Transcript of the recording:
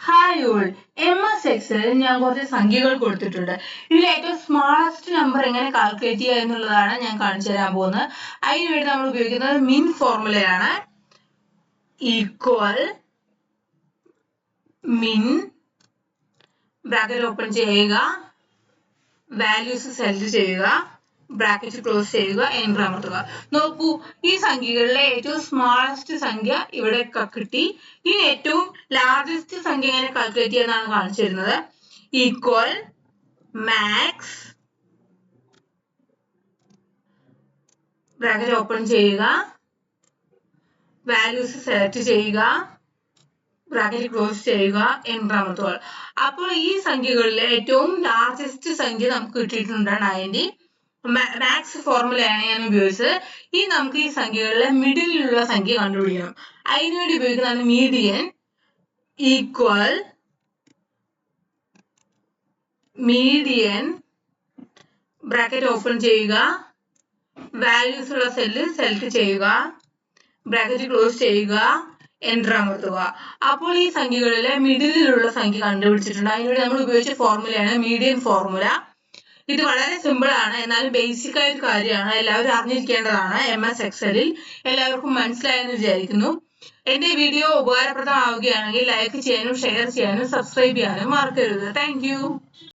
Hi all, MS Excel ഞാൻ കുറച്ച് സംഖ്യകൾ കൊടുത്തിട്ടുണ്ട്. ഇതിൽ ഏറ്റവും സ്മാളസ്റ്റ് നമ്പർ എങ്ങനെ കാൽക്കുലേറ്റ് ചെയ്യുക എന്നുള്ളതാണ് ഞാൻ കാണിച്ചു തരാൻ പോകുന്നത്. അതിനുവേണ്ടി നമ്മൾ ഉപയോഗിക്കുന്നത് മിൻ ഫോർമുലയാണ്. ഈക്വൽ മിൻ ബ്രാക്കറ്റ് ഓപ്പൺ ചെയ്യുക, വാല്യൂസ് സെലക്ട് ചെയ്യുക, ബ്രാക്കറ്റ് ക്ലോസ് ചെയ്യുക, എന്റർ അമർത്തുക. നോക്കൂ, ഈ സംഖ്യകളിലെ ഏറ്റവും സ്മാളസ്റ്റ് സംഖ്യ ഇവിടെ കിട്ടി. ഇനി ഏറ്റവും ലാർജസ്റ്റ് സംഖ്യ എങ്ങനെ കാൽക്കുലേറ്റ് ചെയ്യാന്നാണ് കാണിച്ചു തരുന്നത്. ഈക്വൽ മാക്സ് ബ്രാക്കറ്റ് ഓപ്പൺ ചെയ്യുക, വാല്യൂസ് സെലക്ട് ചെയ്യുക, ബ്രാക്കറ്റ് ക്ലോസ് ചെയ്യുക, എന്റർ അമർത്തുക. അപ്പോൾ ഈ സംഖ്യകളിലെ ഏറ്റവും ലാർജസ്റ്റ് സംഖ്യ നമുക്ക് കിട്ടിയിട്ടുണ്ട് 90. മാക്സ് ഫോർമുലയാണ് ഞാൻ ഉപയോഗിച്ചത്. ഇനി നമുക്ക് ഈ സംഖ്യകളിലെ മിഡിലുള്ള സംഖ്യ കണ്ടുപിടിക്കണം. അതിനുവേണ്ടി ഉപയോഗിക്കുന്നതാണ് median. Equal median bracket open ചെയ്യുക, വാല്യൂസ് ഉള്ള സെല്ല് സെലക്ട് ചെയ്യുക, ബ്രാക്കറ്റ് ക്ലോസ് ചെയ്യുക, എന്റർ അമർത്തുക. അപ്പോൾ ഈ സംഖ്യകളിലെ മിഡിലുള്ള സംഖ്യ കണ്ടുപിടിച്ചിട്ടുണ്ട്. അതിനുവേണ്ടി നമ്മൾ ഉപയോഗിച്ച ഫോർമുലയാണ് മീഡിയൻ ഫോർമുല. ഇത് വളരെ സിമ്പിൾ ആണ്, എന്നാലും ബേസിക് ആയ ഒരു കാര്യമാണ്, എല്ലാവരും അറിഞ്ഞിരിക്കേണ്ടതാണ്. MS Excelൽ എല്ലാവർക്കും മനസ്സിലായെന്ന് വിചാരിക്കുന്നു. എന്റെ വീഡിയോ ഉപകാരപ്രദമാവുകയാണെങ്കിൽ ലൈക്ക് ചെയ്യാനും ഷെയർ ചെയ്യാനും സബ്സ്ക്രൈബ് ചെയ്യാനും മറക്കരുത്. താങ്ക്